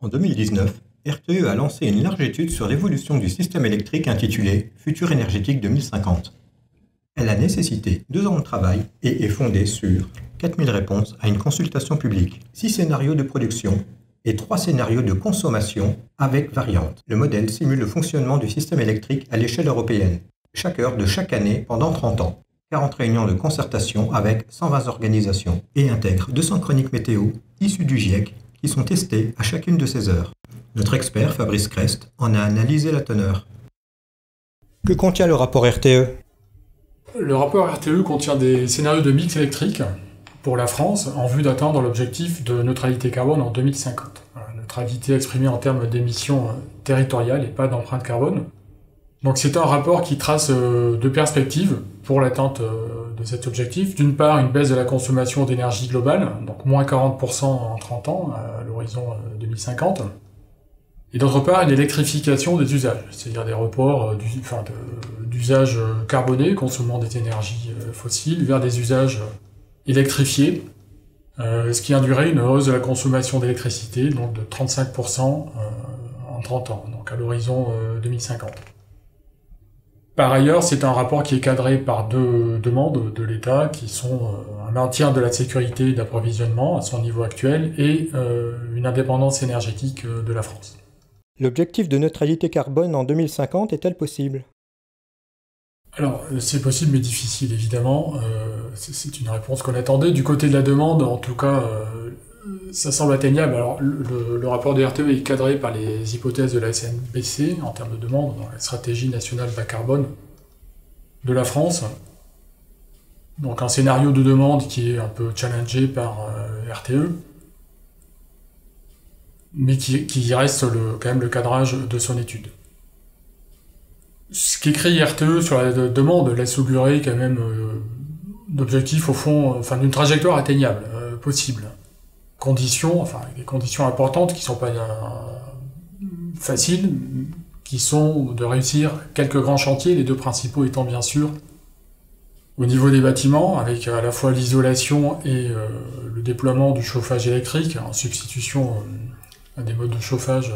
En 2019, RTE a lancé une large étude sur l'évolution du système électrique intitulée Futur énergétique 2050. Elle a nécessité 2 ans de travail et est fondée sur 4000 réponses à une consultation publique, 6 scénarios de production et 3 scénarios de consommation avec variantes. Le modèle simule le fonctionnement du système électrique à l'échelle européenne, chaque heure de chaque année pendant 30 ans. 40 réunions de concertation avec 120 organisations et intègre 200 chroniques météo issues du GIEC qui sont testées à chacune de ces heures. Notre expert Fabrice Crest en a analysé la teneur. Que contient le rapport RTE ? Le rapport RTE contient des scénarios de mix électrique pour la France en vue d'atteindre l'objectif de neutralité carbone en 2050. Neutralité exprimée en termes d'émissions territoriales et pas d'empreinte carbone. Donc c'est un rapport qui trace 2 perspectives pour l'atteinte de cet objectif. D'une part, une baisse de la consommation d'énergie globale, donc moins 40% en 30 ans à l'horizon 2050. Et d'autre part, une électrification des usages, c'est-à-dire des reports d'usages carbonés, consommant des énergies fossiles, vers des usages électrifiés, ce qui induirait une hausse de la consommation d'électricité, donc de 35% en 30 ans, donc à l'horizon 2050. Par ailleurs, c'est un rapport qui est cadré par 2 demandes de l'État, qui sont un maintien de la sécurité d'approvisionnement à son niveau actuel et une indépendance énergétique de la France. L'objectif de neutralité carbone en 2050 est-elle possible ? Alors, c'est possible mais difficile, évidemment. C'est une réponse qu'on attendait. Du côté de la demande, en tout cas, ça semble atteignable. Alors, le rapport de RTE est cadré par les hypothèses de la SNBC en termes de demande, dans la stratégie nationale bas carbone de la France. Donc, un scénario de demande qui est un peu challengé par RTE, mais qui reste quand même le cadrage de son étude. Ce qu'écrit RTE sur la demande laisse augurer quand même d'objectifs au fond, d'une trajectoire atteignable, possible. Des conditions importantes qui sont pas faciles, qui sont de réussir quelques grands chantiers, les 2 principaux étant bien sûr au niveau des bâtiments, avec à la fois l'isolation et le déploiement du chauffage électrique, en substitution à des modes de chauffage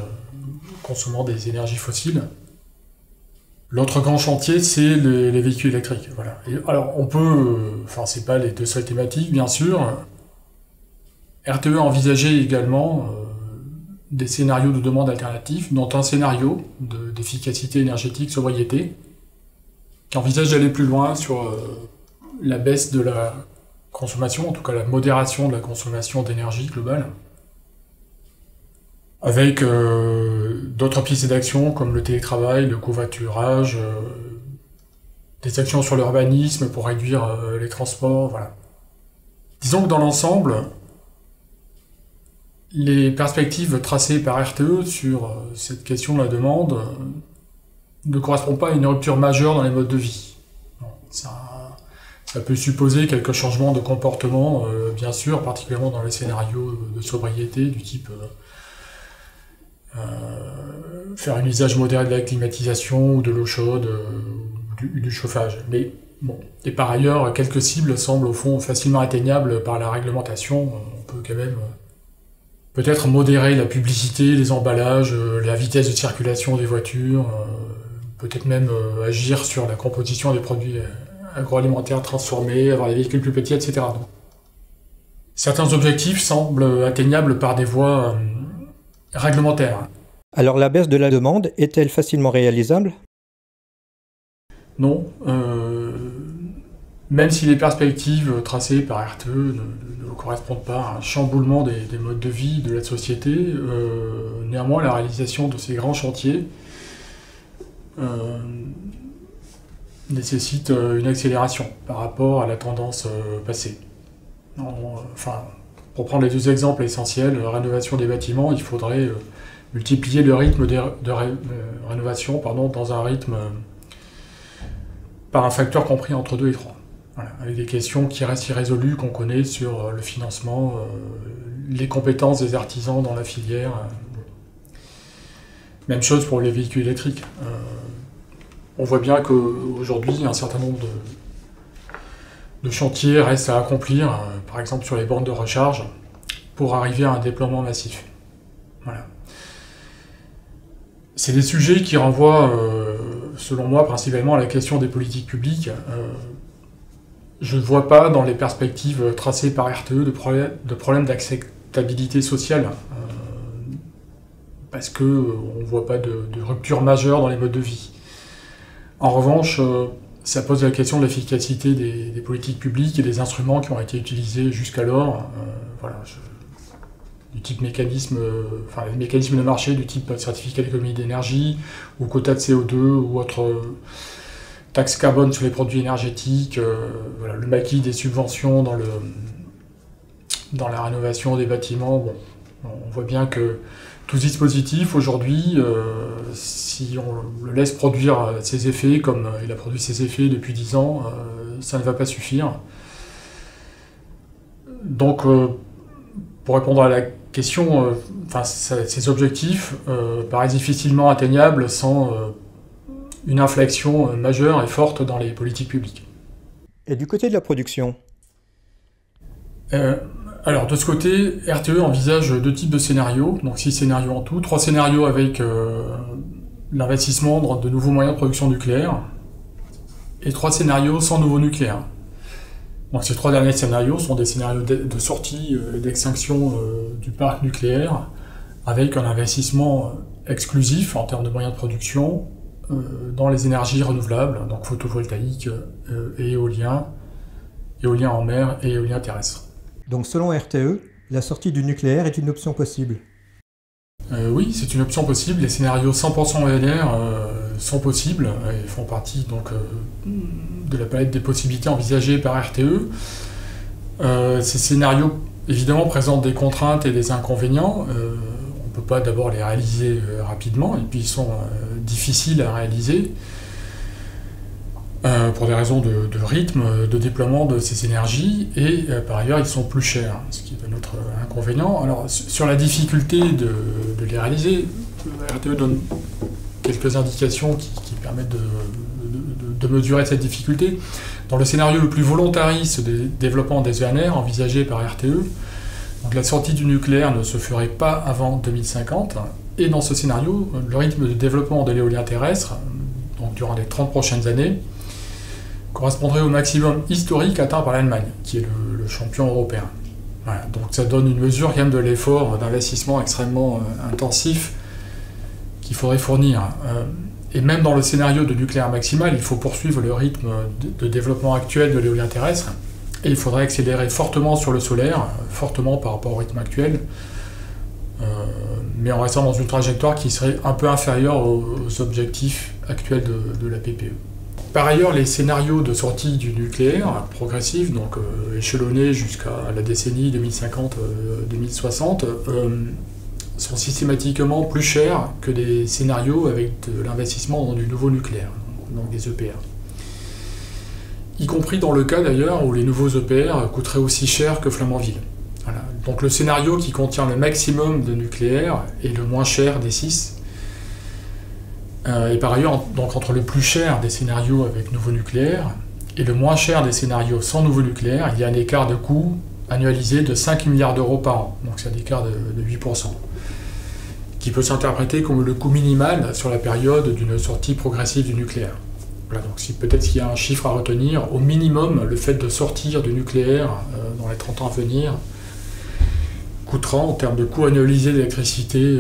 consommant des énergies fossiles. L'autre grand chantier, c'est les véhicules électriques. Voilà. Et alors, c'est pas les 2 seules thématiques, bien sûr. RTE a envisagé également des scénarios de demande alternatifs, dont un scénario d'efficacité énergétique, sobriété, qui envisage d'aller plus loin sur la baisse de la consommation, en tout cas la modération de la consommation d'énergie globale, avec d'autres pistes d'action comme le télétravail, le covoiturage, des actions sur l'urbanisme pour réduire les transports, voilà. Disons que dans l'ensemble, les perspectives tracées par RTE sur cette question de la demande ne correspondent pas à une rupture majeure dans les modes de vie. Ça peut supposer quelques changements de comportement, bien sûr, particulièrement dans les scénarios de sobriété, du type faire un usage modéré de la climatisation ou de l'eau chaude ou du chauffage. Mais bon, et par ailleurs, quelques cibles semblent au fond facilement atteignables par la réglementation. On peut quand même peut-être modérer la publicité, les emballages, la vitesse de circulation des voitures, peut-être même agir sur la composition des produits agroalimentaires transformés, avoir des véhicules plus petits, etc. Donc, certains objectifs semblent atteignables par des voies réglementaires. Alors la baisse de la demande est-elle facilement réalisable ? Non. Même si les perspectives tracées par RTE ne correspondent pas à un chamboulement des modes de vie de la société, néanmoins la réalisation de ces grands chantiers nécessite une accélération par rapport à la tendance passée. Pour prendre les 2 exemples essentiels, la rénovation des bâtiments, il faudrait multiplier le rythme de rénovation dans un rythme par un facteur compris entre 2 et 3. Voilà, avec des questions qui restent irrésolues, qu'on connaît sur le financement, les compétences des artisans dans la filière. Même chose pour les véhicules électriques. On voit bien qu'aujourd'hui, un certain nombre de chantiers restent à accomplir, par exemple sur les bornes de recharge, pour arriver à un déploiement massif. Voilà. C'est des sujets qui renvoient, selon moi, principalement à la question des politiques publiques. Je ne vois pas dans les perspectives tracées par RTE de problème d'acceptabilité sociale, parce qu'on ne voit pas de rupture majeure dans les modes de vie. En revanche, ça pose la question de l'efficacité des politiques publiques et des instruments qui ont été utilisés jusqu'alors. Du type mécanisme, les mécanismes de marché du type certificat d'économie d'énergie, ou quota de CO2, ou autre taxe carbone sur les produits énergétiques, le maquis des subventions dans la rénovation des bâtiments. Bon, on voit bien que tout ce dispositif, aujourd'hui, si on le laisse produire ses effets, comme il a produit ses effets depuis 10 ans, ça ne va pas suffire. Donc, pour répondre à la question, ces objectifs paraissent difficilement atteignables sans une inflexion majeure et forte dans les politiques publiques. Et du côté de la production? Alors, de ce côté, RTE envisage 2 types de scénarios, donc 6 scénarios en tout, 3 scénarios avec l'investissement dans de nouveaux moyens de production nucléaire, et 3 scénarios sans nouveau nucléaire. Donc ces 3 derniers scénarios sont des scénarios de sortie et d'extinction du parc nucléaire, avec un investissement exclusif en termes de moyens de production dans les énergies renouvelables, donc photovoltaïque et éolien en mer et éolien terrestre. Donc selon RTE, la sortie du nucléaire est une option possible? Oui, c'est une option possible. Les scénarios 100% ENR sont possibles et font partie donc, de la palette des possibilités envisagées par RTE. Ces scénarios, évidemment, présentent des contraintes et des inconvénients. On ne peut pas d'abord les réaliser rapidement, et puis ils sont difficiles à réaliser pour des raisons de rythme, de déploiement de ces énergies, et par ailleurs ils sont plus chers, ce qui est un autre inconvénient. Alors sur la difficulté de les réaliser, RTE donne quelques indications qui permettent de mesurer cette difficulté. Dans le scénario le plus volontariste des développements des ENR envisagé par RTE, donc la sortie du nucléaire ne se ferait pas avant 2050, et dans ce scénario, le rythme de développement de l'éolien terrestre, donc durant les 30 prochaines années, correspondrait au maximum historique atteint par l'Allemagne, qui est le champion européen. Voilà, donc ça donne une mesure quand même de l'effort d'investissement extrêmement intensif qu'il faudrait fournir. Et même dans le scénario de nucléaire maximal, il faut poursuivre le rythme de développement actuel de l'éolien terrestre, et il faudrait accélérer fortement sur le solaire, fortement par rapport au rythme actuel, mais en restant dans une trajectoire qui serait un peu inférieure aux objectifs actuels de la PPE. Par ailleurs, les scénarios de sortie du nucléaire progressif, donc échelonnés jusqu'à la décennie 2050-2060, sont systématiquement plus chers que des scénarios avec de l'investissement dans du nouveau nucléaire, donc des EPR. Y compris dans le cas d'ailleurs où les nouveaux EPR coûteraient aussi cher que Flamanville. Voilà. Donc le scénario qui contient le maximum de nucléaire est le moins cher des 6. Et par ailleurs, donc entre le plus cher des scénarios avec nouveau nucléaire et le moins cher des scénarios sans nouveau nucléaire, il y a un écart de coût annualisé de 5 milliards d'euros par an. Donc c'est un écart de 8%, qui peut s'interpréter comme le coût minimal sur la période d'une sortie progressive du nucléaire. Voilà, donc peut-être qu'il y a un chiffre à retenir. Au minimum, le fait de sortir du nucléaire dans les 30 ans à venir coûtera, en termes de coût annualisé d'électricité,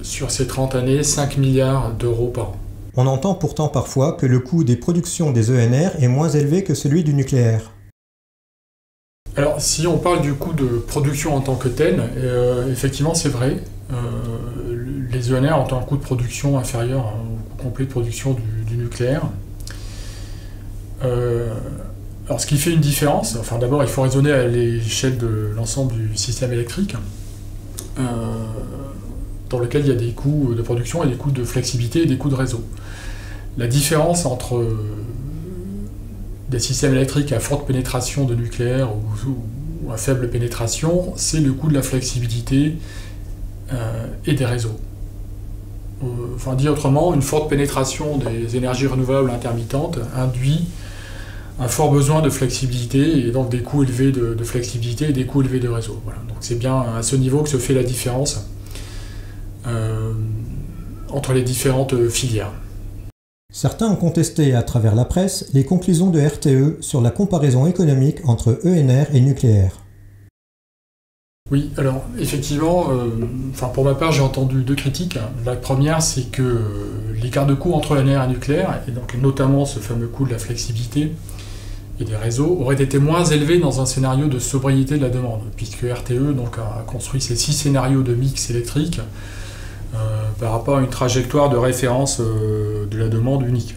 sur ces 30 années, 5 milliards d'euros par an. On entend pourtant parfois que le coût des productions des ENR est moins élevé que celui du nucléaire. Alors, si on parle du coût de production en tant que tel, effectivement c'est vrai. Les ENR ont un coût de production inférieur au coût complet de production du nucléaire. Alors, ce qui fait une différence, enfin d'abord il faut raisonner à l'échelle de l'ensemble du système électrique, dans lequel il y a des coûts de production et des coûts de flexibilité et des coûts de réseau. La différence entre des systèmes électriques à forte pénétration de nucléaire ou à faible pénétration, c'est le coût de la flexibilité et des réseaux. Enfin, dit autrement, une forte pénétration des énergies renouvelables intermittentes induit un fort besoin de flexibilité et donc des coûts élevés de flexibilité et des coûts élevés de réseau. Voilà. Donc c'est bien à ce niveau que se fait la différence. entre les différentes filières. Certains ont contesté à travers la presse les conclusions de RTE sur la comparaison économique entre ENR et nucléaire. Oui, alors effectivement, pour ma part j'ai entendu deux critiques. La première c'est que les garde-coûts entre ENR et nucléaire, et donc notamment ce fameux coût de la flexibilité et des réseaux, auraient été moins élevés dans un scénario de sobriété de la demande, puisque RTE a construit ces 6 scénarios de mix électrique par rapport à une trajectoire de référence de la demande unique,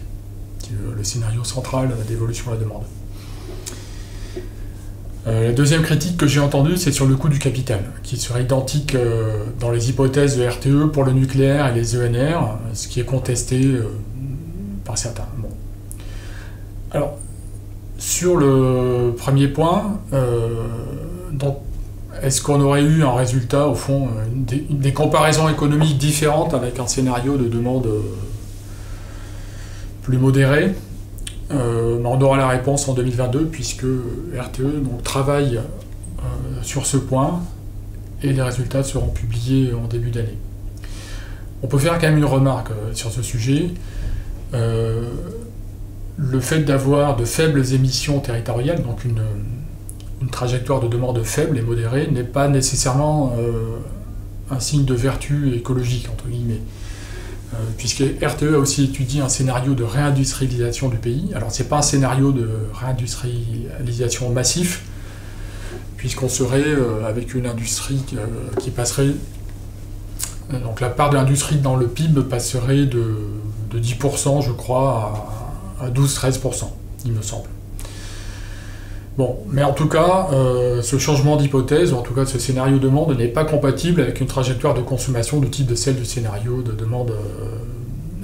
qui est le scénario central d'évolution de la demande. La deuxième critique que j'ai entendue, c'est sur le coût du capital, qui serait identique dans les hypothèses de RTE pour le nucléaire et les ENR, ce qui est contesté par certains. Bon. Alors, sur le premier point, est-ce qu'on aurait eu un résultat, au fond, des comparaisons économiques différentes avec un scénario de demande plus modéré? On aura la réponse en 2022 puisque RTE travaille sur ce point et les résultats seront publiés en début d'année. On peut faire quand même une remarque sur ce sujet. Le fait d'avoir de faibles émissions territoriales, donc une trajectoire de demande faible et modérée, n'est pas nécessairement un signe de vertu écologique, entre guillemets. Puisque RTE a aussi étudié un scénario de réindustrialisation du pays. Alors c'est pas un scénario de réindustrialisation massif, puisqu'on serait avec une industrie qui passerait... Donc la part de l'industrie dans le PIB passerait de 10%, je crois, à 12-13%, il me semble. Bon, mais en tout cas, ce changement d'hypothèse, ou en tout cas ce scénario de demande, n'est pas compatible avec une trajectoire de consommation de type de celle du scénario de demande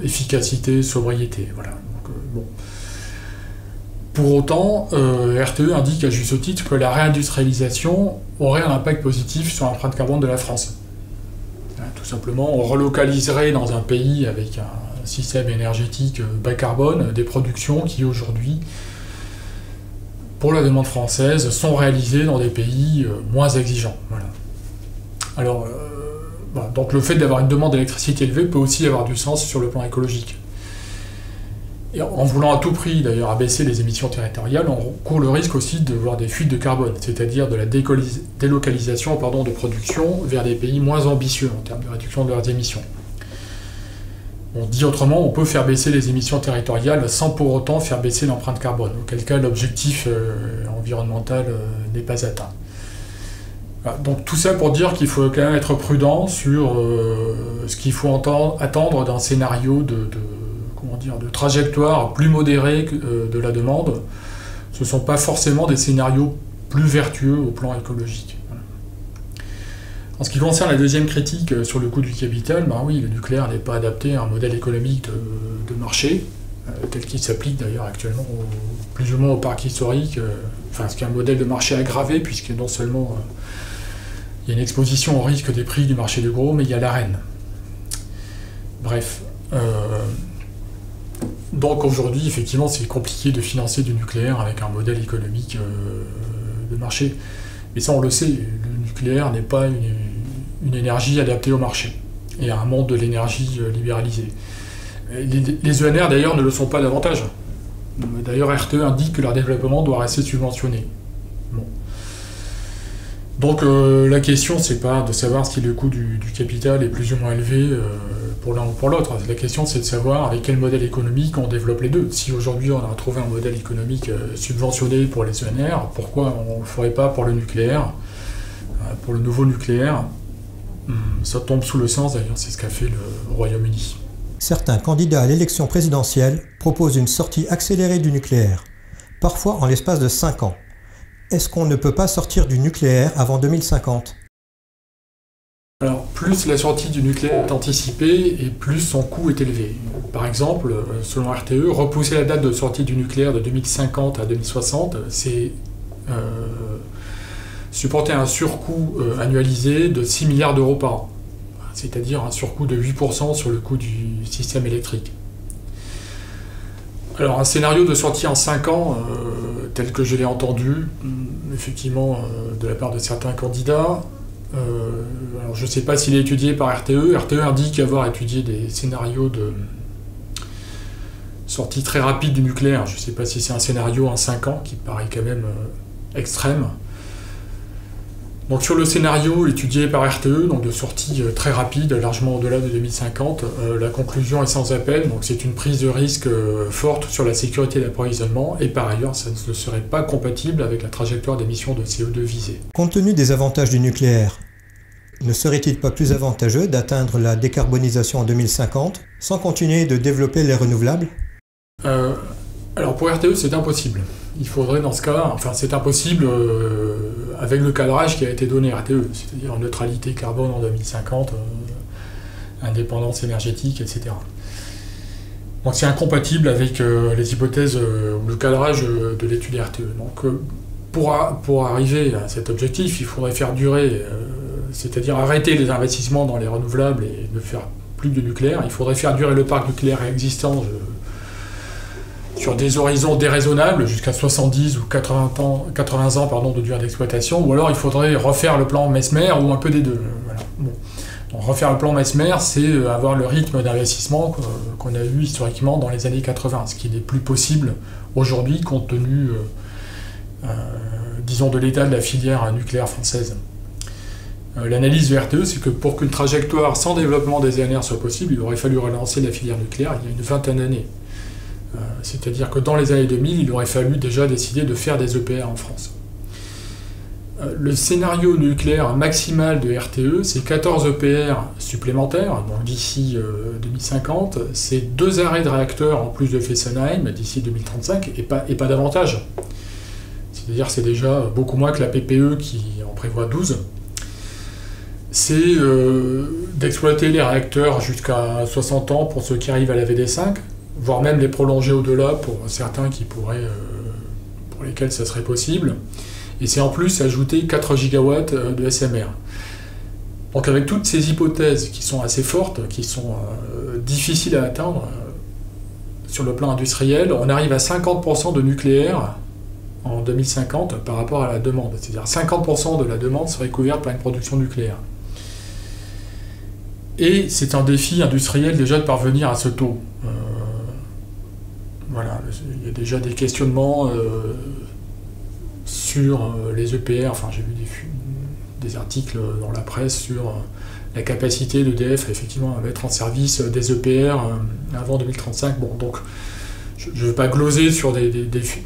efficacité, sobriété. Voilà. Donc, bon. Pour autant, RTE indique à juste titre que la réindustrialisation aurait un impact positif sur l'empreinte carbone de la France. Tout simplement, on relocaliserait dans un pays avec un système énergétique bas carbone des productions qui aujourd'hui, pour la demande française, sont réalisées dans des pays moins exigeants. Voilà. Alors, donc le fait d'avoir une demande d'électricité élevée peut aussi avoir du sens sur le plan écologique. Et en voulant à tout prix d'ailleurs abaisser les émissions territoriales, on court le risque aussi de voir des fuites de carbone, c'est-à-dire de la délocalisation de production vers des pays moins ambitieux en termes de réduction de leurs émissions. On dit autrement, on peut faire baisser les émissions territoriales sans pour autant faire baisser l'empreinte carbone, auquel cas l'objectif environnemental n'est pas atteint. Voilà, donc tout ça pour dire qu'il faut quand même être prudent sur ce qu'il faut attendre d'un scénario de trajectoire plus modérée de la demande. Ce ne sont pas forcément des scénarios plus vertueux au plan écologique. Voilà. En ce qui concerne la deuxième critique sur le coût du capital, oui, le nucléaire n'est pas adapté à un modèle économique de marché, tel qu'il s'applique d'ailleurs actuellement plus ou moins au parc historique, ce qui est un modèle de marché aggravé, puisque non seulement il y a une exposition au risque des prix du marché de gros, mais il y a l'AREN. Bref. Donc aujourd'hui, effectivement, c'est compliqué de financer du nucléaire avec un modèle économique de marché. Mais ça, on le sait, le nucléaire n'est pas une énergie adaptée au marché et à un monde de l'énergie libéralisé. Les ENR, d'ailleurs, ne le sont pas davantage. D'ailleurs, RTE indique que leur développement doit rester subventionné. Bon. Donc la question, c'est pas de savoir si le coût du capital est plus ou moins élevé pour l'un ou pour l'autre. La question, c'est de savoir avec quel modèle économique on développe les deux. Si aujourd'hui on a trouvé un modèle économique subventionné pour les ENR, pourquoi on ne le ferait pas pour le nucléaire, pour le nouveau nucléaire? Ça tombe sous le sens, d'ailleurs, c'est ce qu'a fait le Royaume-Uni. Certains candidats à l'élection présidentielle proposent une sortie accélérée du nucléaire, parfois en l'espace de 5 ans. Est-ce qu'on ne peut pas sortir du nucléaire avant 2050 ? Alors, plus la sortie du nucléaire est anticipée et plus son coût est élevé. Par exemple, selon RTE, repousser la date de sortie du nucléaire de 2050 à 2060, c'est supporter un surcoût annualisé de 6 milliards d'euros par an, c'est-à-dire un surcoût de 8% sur le coût du système électrique. Alors un scénario de sortie en 5 ans, tel que je l'ai entendu, effectivement, de la part de certains candidats, Alors je ne sais pas s'il est étudié par RTE. RTE indique avoir étudié des scénarios de sortie très rapide du nucléaire. Je ne sais pas si c'est un scénario en 5 ans, qui paraît quand même extrême. Donc sur le scénario étudié par RTE, donc de sortie très rapide, largement au-delà de 2050, la conclusion est sans appel. Donc c'est une prise de risque forte sur la sécurité d'approvisionnement, et par ailleurs, ça ne serait pas compatible avec la trajectoire d'émissions de CO2 visée. Compte tenu des avantages du nucléaire, ne serait-il pas plus avantageux d'atteindre la décarbonisation en 2050 sans continuer de développer les renouvelables ? Alors pour RTE, c'est impossible. Il faudrait dans ce cas, enfin c'est impossible avec le cadrage qui a été donné à RTE, c'est-à-dire neutralité carbone en 2050, indépendance énergétique, etc. Donc c'est incompatible avec les hypothèses ou le cadrage de l'étude RTE. Donc pour arriver à cet objectif, il faudrait faire durer, c'est-à-dire arrêter les investissements dans les renouvelables et ne faire plus de nucléaire. Il faudrait faire durer le parc nucléaire existant sur des horizons déraisonnables, jusqu'à 70 ou 80 ans de durée d'exploitation, ou alors il faudrait refaire le plan Messmer, ou un peu des deux. Voilà. Bon. Donc, refaire le plan Messmer, c'est avoir le rythme d'investissement qu'on a eu historiquement dans les années 80, ce qui n'est plus possible aujourd'hui, compte tenu, disons, de l'état de la filière nucléaire française. L'analyse de RTE, c'est que pour qu'une trajectoire sans développement des ENR soit possible, il aurait fallu relancer la filière nucléaire il y a une vingtaine d'années. C'est-à-dire que dans les années 2000, il aurait fallu déjà décider de faire des EPR en France. Le scénario nucléaire maximal de RTE, c'est 14 EPR supplémentaires, donc d'ici 2050, c'est 2 arrêts de réacteurs en plus de Fessenheim d'ici 2035, et pas davantage. C'est-à-dire que c'est déjà beaucoup moins que la PPE qui en prévoit 12. C'est d'exploiter les réacteurs jusqu'à 60 ans pour ceux qui arrivent à la VD5, voire même les prolonger au-delà pour certains pour lesquels ça serait possible. Et c'est en plus ajouter 4 gigawatts de SMR. Donc avec toutes ces hypothèses qui sont assez fortes, qui sont difficiles à atteindre sur le plan industriel, on arrive à 50% de nucléaire en 2050 par rapport à la demande. C'est-à-dire 50% de la demande serait couverte par une production nucléaire. Et c'est un défi industriel déjà de parvenir à ce taux. Voilà, il y a déjà des questionnements sur les EPR, enfin j'ai vu des articles dans la presse sur la capacité d'EDF effectivement à mettre en service des EPR avant 2035. Bon, donc je ne veux pas gloser sur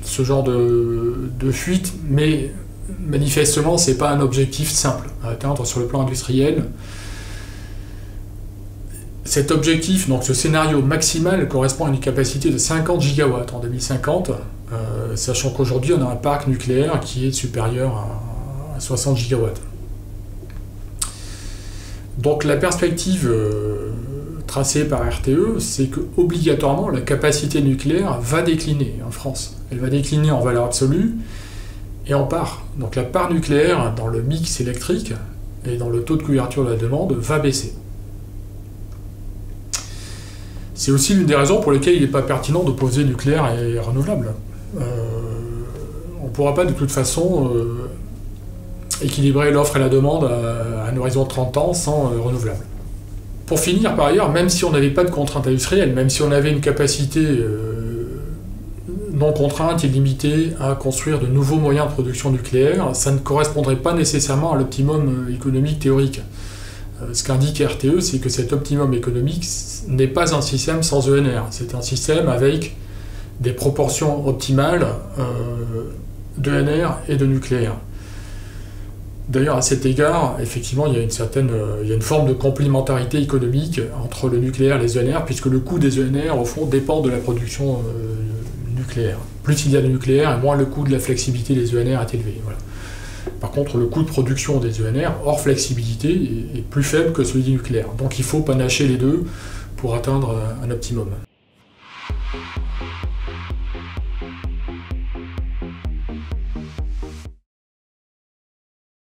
ce genre de fuite, mais manifestement c'est pas un objectif simple à atteindre sur le plan industriel. Cet objectif, donc ce scénario maximal, correspond à une capacité de 50 gigawatts en 2050, sachant qu'aujourd'hui on a un parc nucléaire qui est supérieur à 60 gigawatts. Donc la perspective tracée par RTE, c'est que obligatoirement la capacité nucléaire va décliner en France. Elle va décliner en valeur absolue et en part. Donc la part nucléaire dans le mix électrique et dans le taux de couverture de la demande va baisser. C'est aussi l'une des raisons pour lesquelles il n'est pas pertinent d'opposer nucléaire et renouvelable. On ne pourra pas de toute façon équilibrer l'offre et la demande à un horizon de 30 ans sans renouvelable. Pour finir, par ailleurs, même si on n'avait pas de contrainte industrielle, même si on avait une capacité non contrainte, illimitée à construire de nouveaux moyens de production nucléaire, ça ne correspondrait pas nécessairement à l'optimum économique théorique. Ce qu'indique RTE, c'est que cet optimum économique n'est pas un système sans ENR. C'est un système avec des proportions optimales d'ENR et de nucléaire. D'ailleurs, à cet égard, effectivement, il y a une forme de complémentarité économique entre le nucléaire et les ENR, puisque le coût des ENR, au fond, dépend de la production nucléaire. Plus il y a de nucléaire, et moins le coût de la flexibilité des ENR est élevé. Voilà. Par contre, le coût de production des ENR, hors flexibilité, est plus faible que celui du nucléaire. Donc il faut panacher les deux pour atteindre un optimum.